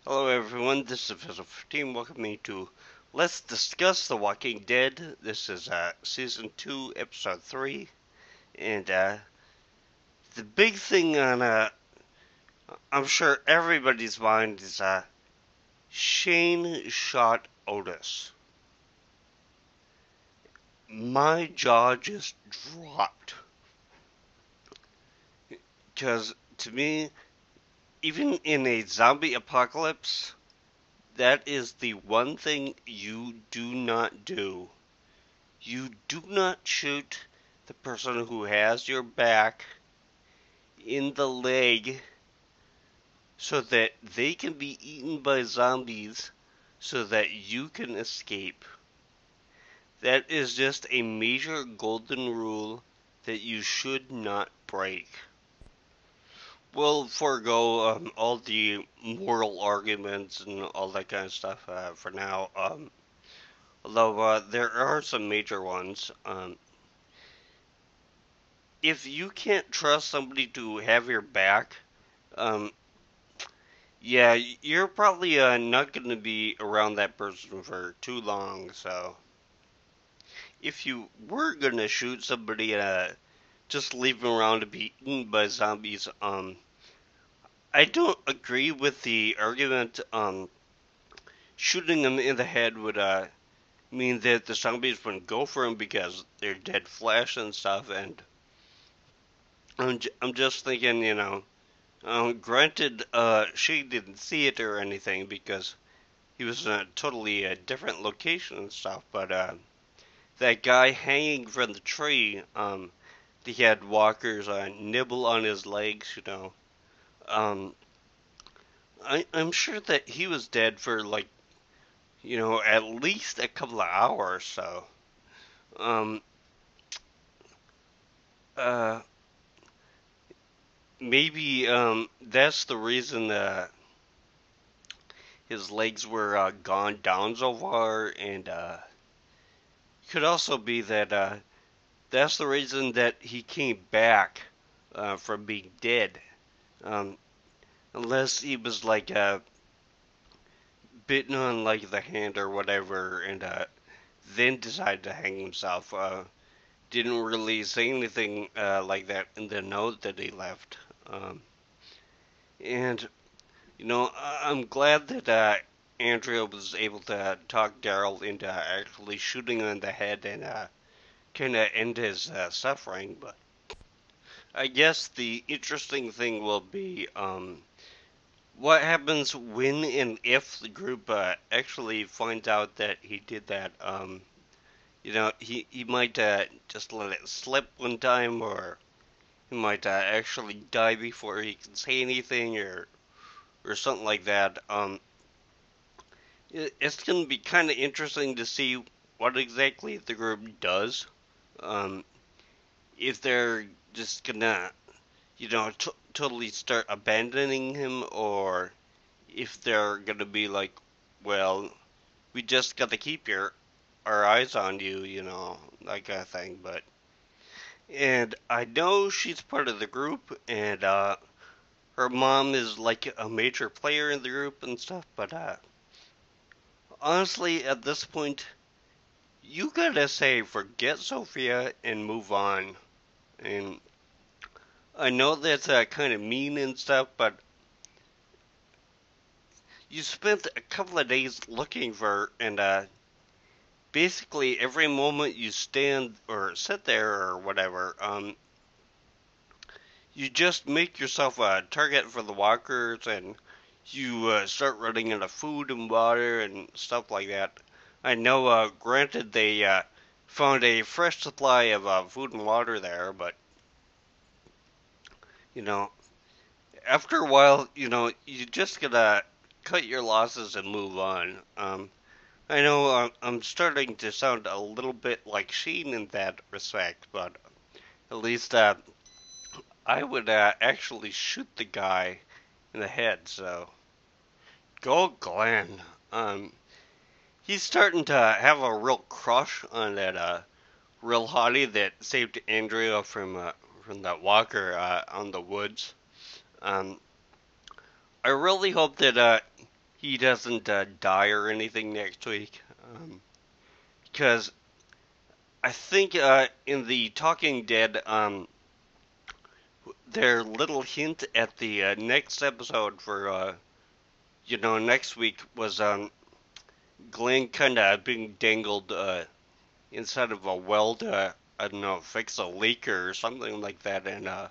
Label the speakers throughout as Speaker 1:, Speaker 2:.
Speaker 1: Hello everyone, this is Episode 15. Welcome me to Let's Discuss The Walking Dead. This is Season 2, Episode 3. And the big thing on, I'm sure everybody's mind is Shane shot Otis. My jaw just dropped. Because to me, even in a zombie apocalypse, that is the one thing you do not do. You do not shoot the person who has your back in the leg so that they can be eaten by zombies so that you can escape. That is just a major golden rule that you should not break. We'll forego all the moral arguments and all that kind of stuff for now. Although there are some major ones. If you can't trust somebody to have your back, um, yeah, you're probably not going to be around that person for too long. So, if you were going to shoot somebody, just leave them around to be eaten by zombies. I don't agree with the argument. Shooting them in the head would mean that the zombies wouldn't go for him because they're dead flesh and stuff. And I'm just thinking, granted, she didn't see it or anything because he was in a totally different location and stuff. But that guy hanging from the tree, he had walkers nibble on his legs. Um, I'm sure that he was dead for like, at least a couple of hours. So, um, uh, maybe that's the reason his legs were gone down so far, and could also be that that's the reason that he came back from being dead. Um, unless he was like bitten on like the hand or whatever, and then decided to hang himself. Didn't really say anything like that in the note that he left. And I'm glad that Andrea was able to talk Daryl into actually shooting him in the head and kind of end his suffering. But I guess the interesting thing will be what happens when and if the group actually finds out that he did that. He might just let it slip one time, or he might actually die before he can say anything, or something like that. It's going to be kind of interesting to see what exactly the group does. Um, if they're just gonna, totally start abandoning him, or if they're gonna be like, well, we just gotta keep our eyes on you, that kind of thing. And I know she's part of the group, and her mom is like a major player in the group and stuff. But honestly, at this point, you gotta say forget Sophia and move on. And I know that's kind of mean and stuff, but you spent a couple of days looking for her, and basically every moment you stand or sit there or whatever, you just make yourself a target for the walkers, and you start running out of food and water and stuff like that. I know, granted, they found a fresh supply of food and water there, but you know, after a while, you just gotta cut your losses and move on. I know I'm starting to sound a little bit like Sheen in that respect, but at least I would actually shoot the guy in the head. So go Glenn. He's starting to have a real crush on that real hottie that saved Andrea from that walker on the woods. Um, I really hope that he doesn't die or anything next week. Because I think in the Talking Dead, their little hint at the next episode for next week was Glenn kind of being dangled inside of a well to I don't know fix a leak or something like that, and the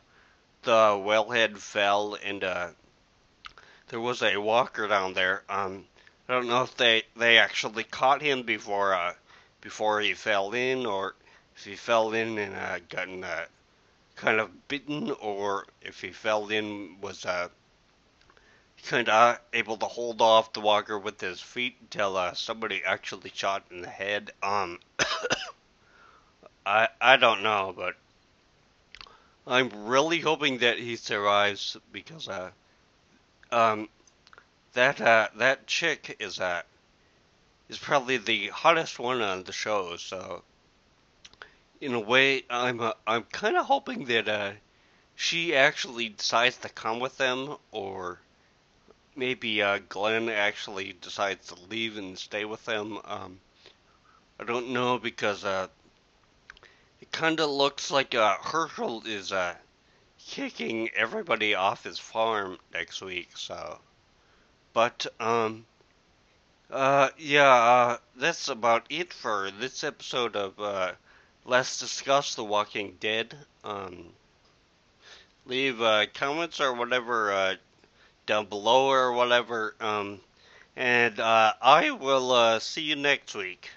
Speaker 1: wellhead fell, and there was a walker down there. I don't know if they actually caught him before he fell in, or if he fell in and gotten kind of bitten, or if he fell in was kind of able to hold off the walker with his feet until somebody actually shot in the head. I don't know, but I'm really hoping that he survives because um that chick is probably the hottest one on the show. So in a way, I'm kind of hoping that she actually decides to come with them, or maybe Glenn actually decides to leave and stay with them. I don't know because it kind of looks like Herschel is kicking everybody off his farm next week. So, but yeah, that's about it for this episode of Let's Discuss The Walking Dead. Leave comments or whatever down below or whatever. And I will see you next week.